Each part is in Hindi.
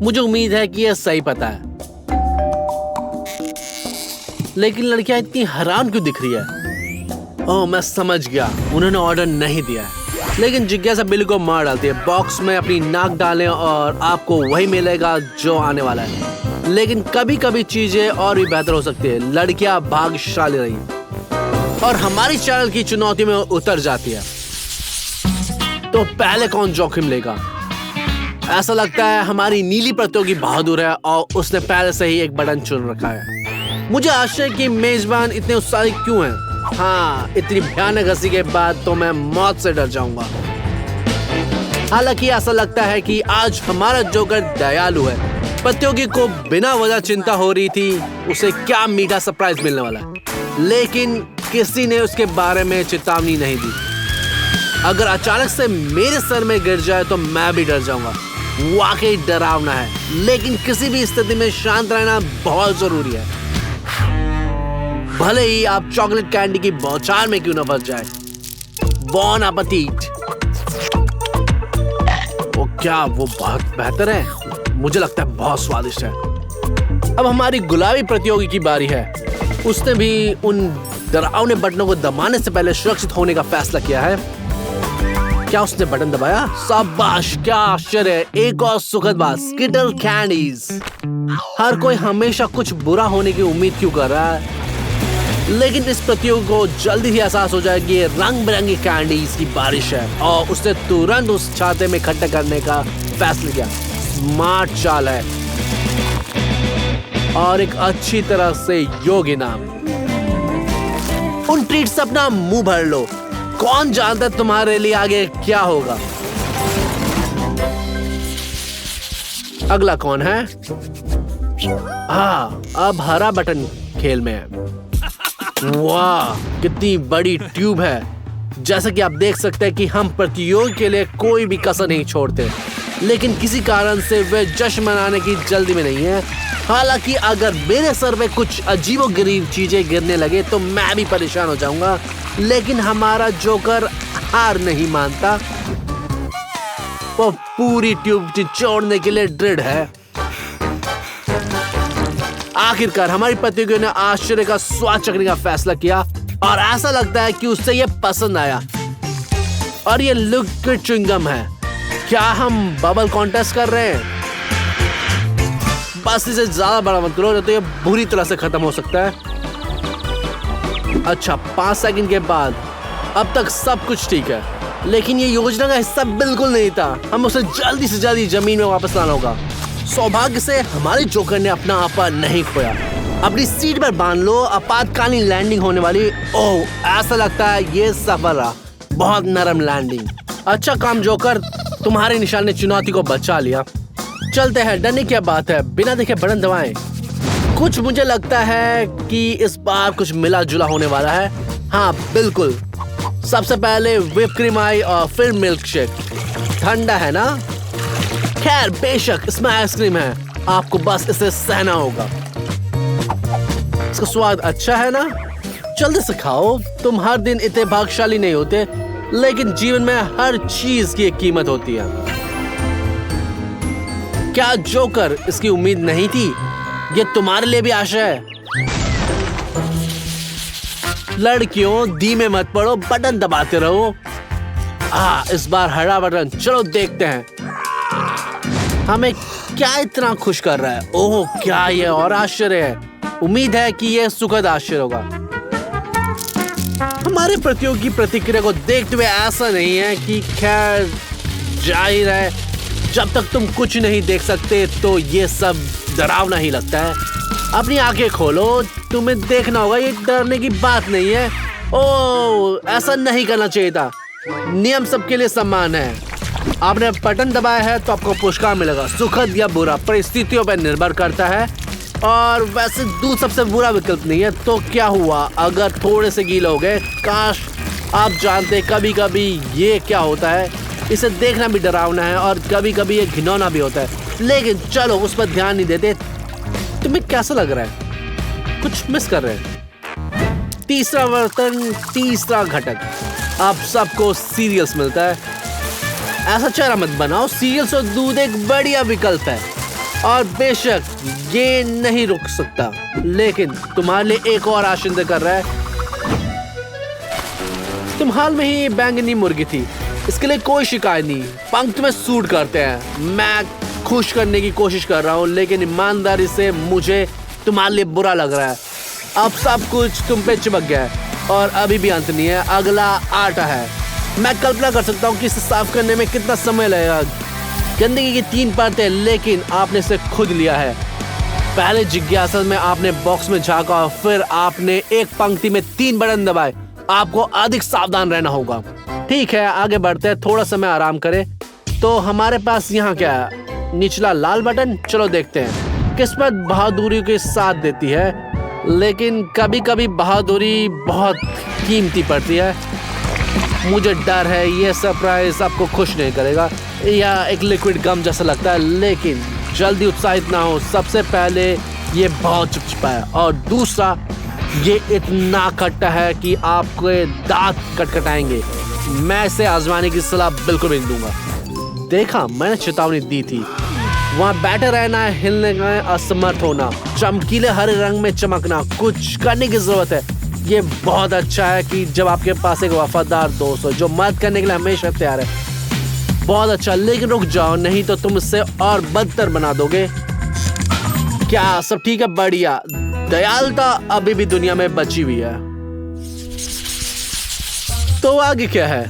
मुझे उम्मीद है कि यह सही पता है, लेकिन लड़कियां इतनी हैरान क्यों दिख रही है? ओह, मैं समझ गया, उन्होंने ऑर्डर नहीं दिया है। लेकिन जिज्ञासा बिल को मार डालती है। बॉक्स में अपनी नाक डालें और आपको वही मिलेगा जो आने वाला है। लेकिन कभी कभी चीजें और भी बेहतर हो सकती है। लड़कियां भाग्यशाली रही और हमारी चैनल की चुनौती में उतर जाती है। तो पहले कौन जोखिम लेगा? ऐसा लगता है हमारी नीली प्रतियोगी बहादुर है और उसने पहले से ही एक बटन चुन रखा है। मुझे आशा है कि मेजबान इतने उत्साहित क्यों हैं। हाँ, इतनी भयानक हंसी के बाद तो मैं मौत से डर जाऊंगा। हालांकि ऐसा लगता है कि आज हमारा जोकर दयालु है। प्रतियोगी को बिना वजह चिंता हो रही थी उसे क्या मीठा सरप्राइज मिलने वाला है, लेकिन किसी ने उसके बारे में चेतावनी नहीं दी। अगर अचानक से मेरे सर में गिर जाए तो मैं भी डर जाऊंगा। वाकई डरावना है, लेकिन किसी भी स्थिति में शांत रहना बहुत जरूरी है, भले ही आप चॉकलेट कैंडी की बौछार में क्यों न फंस जाए। बॉन एपेटिट। वो क्या वो बहुत बेहतर है? मुझे लगता है बहुत स्वादिष्ट है। अब हमारी गुलाबी प्रतियोगी की बारी है। उसने भी उन डरावने बटनों को दबाने से पहले सुरक्षित होने का फैसला किया है। क्या उसने बटन दबाया? शाबाश, क्या आश्चर्य है। एक और सुखद बात, स्किटल कैंडीज। हर कोई हमेशा कुछ बुरा होने की उम्मीद क्यों कर रहा है? लेकिन इस प्रतियोगी को जल्दी ही एहसास हो जाए कि ये रंग बिरंगी कैंडीज की बारिश है और उसने तुरंत उस छाते में इकट्ठा करने का फैसला किया। स्मार्ट चाल है और एक अच्छी तरह से योग्य नाम। उन ट्रीट से अपना मुंह भर लो। कौन जानता है तुम्हारे लिए आगे क्या होगा। अगला कौन है? हाँ, अब हरा बटन खेल में है। वाह, कितनी बड़ी ट्यूब है। जैसा कि आप देख सकते हैं कि हम प्रतियोगी के लिए कोई भी कसर नहीं छोड़ते, लेकिन किसी कारण से वे जश्न मनाने की जल्दी में नहीं है। हालांकि अगर मेरे सर पे कुछ अजीबोगरीब चीजें गिरने लगे तो मैं भी परेशान हो जाऊंगा, लेकिन हमारा जोकर हार नहीं मानता। वो पूरी ट्यूब निचोड़ने के लिए दृढ़ है। आखिरकार हमारी प्रतियोगी ने आश्चर्य का स्वाद चखने का फैसला किया और ऐसा लगता है कि उससे यह पसंद आया। और ये लिक्विड च्युइंगम है। क्या हम बबल कॉन्टेस्ट कर रहे हैं? बस इसे ज्यादा बड़ा मत करो, तो ये बुरी तरह से खत्म हो सकता है। अच्छा, 5 सेकंड के बाद। अब तक सब कुछ ठीक है, लेकिन ये योजना का हिस्सा बिल्कुल नहीं था। हम उसे जल्दी से जल्दी जमीन में वापस लाना होगा। सौभाग्य से हमारे जोकर ने अपना आपा नहीं खोया। अपनी सीट पर बांध लो, आपातकालीन लैंडिंग होने वाली। ओह, ऐसा लगता है ये सफल रहा। बहुत नरम लैंडिंग। अच्छा काम जोकर, तुम्हारे निशान ने चुनौती को बचा लिया। चलते हैं, डरने की बात है। बिना देखे बटन दबाएं। कुछ मुझे लगता है कि इस बार कुछ मिला जुला होने वाला है। हाँ बिल्कुल, सबसे पहले व्हिप क्रीम आई और फिर मिल्क शेक। ठंडा है ना? खैर बेशक, इसमें आइसक्रीम है, आपको बस इसे सहना होगा। इसका स्वाद अच्छा है ना? जल्दी से खाओ। तुम हर दिन इतने भाग्यशाली नहीं होते, लेकिन जीवन में हर चीज की एक कीमत होती है। क्या जोकर, इसकी उम्मीद नहीं थी? ये तुम्हारे लिए भी आशा है। लड़कियों, धीमे मत पड़ो, बटन दबाते रहो। इस बार हरा बटन। चलो देखते हैं हमें क्या इतना खुश कर रहा है। ओह, क्या ये और आश्चर्य है। उम्मीद है कि यह सुखद आश्चर्य होगा। हमारे प्रतियोगी की प्रतिक्रिया को देखते हुए ऐसा नहीं है कि खैर जाहिर है, जब तक तुम कुछ नहीं देख सकते तो ये सब डरावना ही लगता है। अपनी आंखें खोलो, तुम्हें देखना होगा, ये डरने की बात नहीं है। ओह, ऐसा नहीं करना चाहिए था। नियम सबके लिए समान है। आपने बटन दबाया है तो आपको पुरस्कार मिलेगा। सुखद या बुरा परिस्थितियों पर निर्भर करता है, और वैसे दूध सबसे बुरा विकल्प नहीं है। तो क्या हुआ अगर थोड़े से गीले हो गए? काश आप जानते कभी कभी ये क्या होता है। इसे देखना भी डरावना है और कभी कभी ये घिनौना भी होता है, लेकिन चलो उस पर ध्यान नहीं देते। तुम्हें कैसा लग रहा है? कुछ मिस कर रहे हैं। तीसरा बर्तन, तीसरा घटक। आप सबको सीरियल्स मिलता है। ऐसा चेहरा मत बनाओ, सीरियल्स और दूध एक बढ़िया विकल्प है। और बेशक ये नहीं रुक सकता, लेकिन तुम्हारे लिए एक और आशिंदा कर रहा है। तुम हाल में ही बैंगनी मुर्गी थी, इसके लिए कोई शिकायत नहीं। पंख तुम्हें सूट करते हैं। मैं खुश करने की कोशिश कर रहा हूँ, लेकिन ईमानदारी से मुझे तुम्हारे लिए बुरा लग रहा है। अब सब कुछ तुम पे चिपक गया है और अभी भी अंत नहीं है। अगला आटा है। मैं कल्पना कर सकता हूँ कि इसे साफ करने में कितना समय लगेगा। गंदगी की 3 परतें, लेकिन आपने इसे खुद लिया है। पहले जिज्ञासा में आपने बॉक्स में झांका और फिर आपने एक पंक्ति में 3 बटन दबाए। आपको अधिक सावधान रहना होगा। ठीक है, आगे बढ़ते हैं। थोड़ा समय आराम करें। तो हमारे पास यहाँ क्या है? निचला लाल बटन। चलो देखते हैं। किस्मत बहादुरी के साथ देती है, लेकिन कभी कभी बहादुरी बहुत कीमती पड़ती है। मुझे डर है ये सरप्राइज आपको खुश नहीं करेगा। यह एक लिक्विड गम जैसा लगता है, लेकिन जल्दी उत्साहित ना हो। सबसे पहले ये बहुत चिपचिपा है और दूसरा ये इतना खट्टा है कि आपके दांत कटकटाएंगे। मैं इसे आजमाने की सलाह बिल्कुल नहीं दूंगा। देखा, मैंने चेतावनी दी थी। वहाँ बैठे रहना, हिलने में असमर्थ होना, चमकीले हरे रंग में चमकना, कुछ करने की जरूरत है। ये बहुत अच्छा है कि जब आपके पास एक वफादार दोस्त हो जो मदद करने के लिए हमेशा तैयार है। बहुत अच्छा, लेकिन रुक जाओ, नहीं तो तुम इससे और बदतर बना दोगे। क्या सब ठीक है? बढ़िया। दयालुता अभी भी दुनिया में बची हुई है। तो आगे क्या है?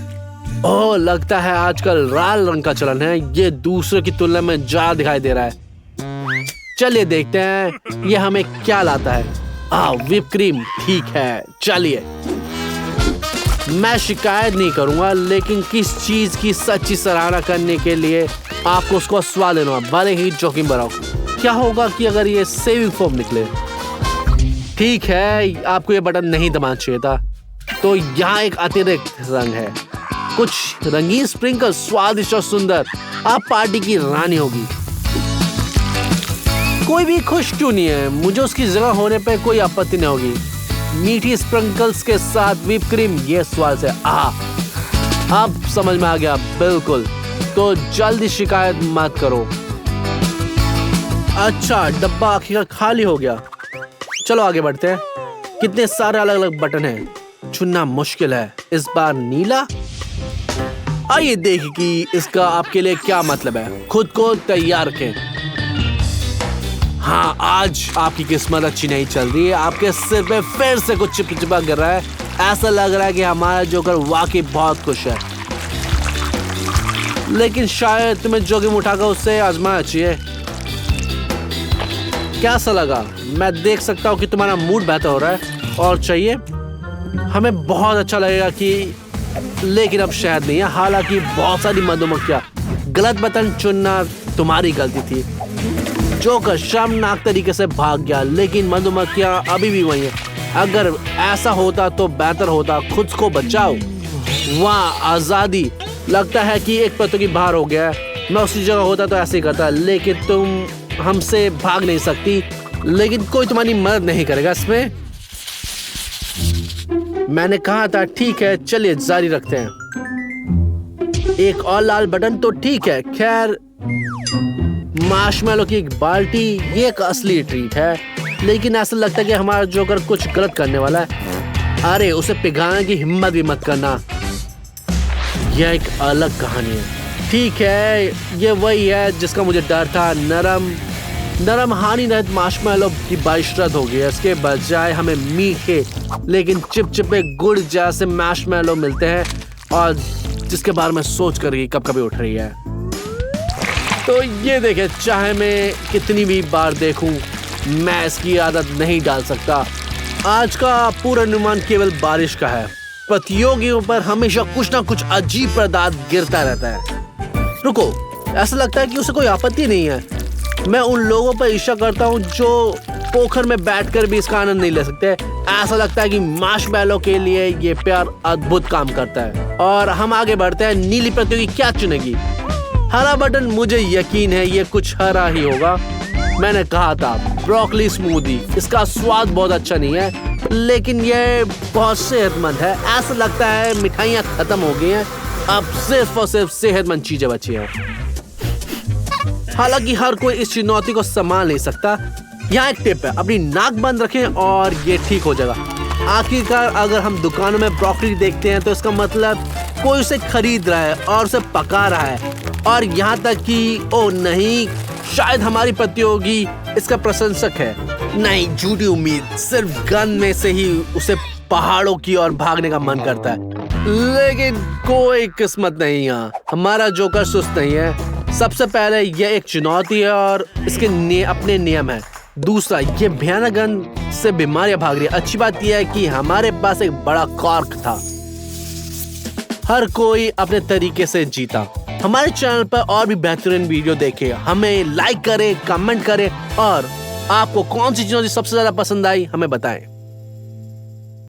ओह, लगता है आजकल लाल रंग का चलन है। ये दूसरे की तुलना में ज्यादा दिखाई दे रहा है। चलिए देखते हैं ये हमें क्या लाता है। Whip cream. ठीक है, चलिए। मैं शिकायत नहीं करूंगा, लेकिन किस चीज की सच्ची सराहना करने के लिए आपको उसको स्वाद लेना, भले ही जोखिम भरा हो। क्या होगा कि अगर ये सेविंग फोम निकले? ठीक है, आपको ये बटन नहीं दबाना चाहिए था। तो यहाँ एक अतिरिक्त रंग है, कुछ रंगीन स्प्रिंकल, स्वादिष्ट और सुंदर। आप पार्टी की रानी होगी। कोई भी खुश क्यों नहीं है? मुझे उसकी जगह होने पे कोई आपत्ति नहीं होगी। मीठी स्प्रिंकल्स के साथ व्हिप क्रीम, ये स्वाद से अब समझ में आ गया। बिल्कुल। तो जल्दी शिकायत मत करो। अच्छा, डब्बा आखिर खाली हो गया। चलो आगे बढ़ते हैं। कितने सारे अलग अलग बटन हैं, चुनना मुश्किल है। इस बार नीला। आइए देखें कि इसका आपके लिए क्या मतलब है। खुद को तैयार रखें। हाँ, आज आपकी किस्मत अच्छी नहीं चल रही है। आपके सिर पे फिर से कुछ चिपचिपा गिर रहा है। ऐसा लग रहा है कि हमारा जोकर वाकई बहुत खुश है, लेकिन शायद तुम्हें जोखिम उठाकर उससे आजमाना चाहिए। कैसा लगा? मैं देख सकता हूँ कि तुम्हारा मूड बेहतर हो रहा है और चाहिए। हमें बहुत अच्छा लगेगा कि, लेकिन अब शायद नहीं है। हालांकि बहुत सारी मधुमक्खियां। गलत बटन चुनना तुम्हारी गलती थी। जोकर शर्मनाक तरीके से भाग गया, लेकिन मधुमक्खियां अभी भी वही हैं। अगर ऐसा होता तो बेहतर होता। खुद को बचाओ। वहाँ आजादी। लगता है कि एक प्रतियोगी बाहर हो गया है। मैं उसी जगह होता तो ऐसे ही करता, लेकिन तुम हमसे भाग नहीं सकती। लेकिन कोई तुम्हारी मदद नहीं करेगा इसमें। मैंने कहा था। ठीक है, चलिए जारी रखते हैं। एक और लाल बटन तो ठीक है। खैर, मार्शमैलो की एक बाल्टी, ये एक असली ट्रीट है, लेकिन ऐसा लगता है कि हमारा जोकर कुछ गलत करने वाला है। अरे, उसे पिघलाने की हिम्मत भी मत करना। यह एक अलग कहानी है। ठीक है, ये वही है जिसका मुझे डर था। नरम हानि रहित मार्शमैलो की बारिश रद्द हो गई है। इसके बजाय हमें मीठे लेकिन चिपचिपे गुड़ जैसे मार्शमैलो मिलते हैं, और जिसके बारे में सोच कर ही कब कभी उठ रही है। तो ये देखें, चाहे मैं कितनी भी बार देखूं, मैं इसकी आदत नहीं डाल सकता। आज का पूर्वानुमान केवल बारिश का है। प्रतियोगियों पर हमेशा कुछ ना कुछ अजीब पदार्थ गिरता रहता है। रुको, ऐसा लगता है कि उसे कोई आपत्ति नहीं है। मैं उन लोगों पर ईर्ष्या करता हूँ जो पोखर में बैठकर भी इसका आनंद नहीं ले सकते। ऐसा लगता है कि मार्शमैलो के लिए ये प्यार अद्भुत काम करता है। और हम आगे बढ़ते हैं। नीली प्रतियोगी क्या चुनेगी? हरा बटन। मुझे यकीन है ये कुछ हरा ही होगा। मैंने कहा था, ब्रोकली स्मूदी। इसका स्वाद बहुत अच्छा नहीं है, लेकिन ये बहुत सेहतमंद है। ऐसा लगता है मिठाइयाँ खत्म हो गई हैं, अब सिर्फ और सिर्फ सेहतमंद चीजें बची हैं। हालांकि हर कोई इस चुनौती को संभाल नहीं सकता। यहाँ एक टिप है, अपनी नाक बंद रखें और ये ठीक हो जाएगा। आखिरकार अगर हम दुकानों में ब्रोकली देखते हैं तो इसका मतलब कोई उसे खरीद रहा है और उसे पका रहा है। और यहाँ तक कि ओ नहीं, शायद हमारी प्रतियोगी इसका प्रशंसक है। नहीं, झूठी उम्मीद, सिर्फ गन में से ही उसे पहाड़ों की ओर भागने का मन करता है। लेकिन कोई किस्मत नहीं है, हमारा जोकर सुस्त नहीं है। सबसे पहले यह एक चुनौती है और इसके अपने नियम है। दूसरा, ये भयानक गन से बीमारियां भाग रही है। अच्छी बात यह है कि हमारे पास एक बड़ा कॉर्क था। हर कोई अपने तरीके से जीता। हमारे चैनल पर और भी बेहतरीन वीडियो देखें, हमें लाइक करें, कमेंट करें और आपको कौन सी चुनौती सबसे ज्यादा पसंद आई हमें बताएं।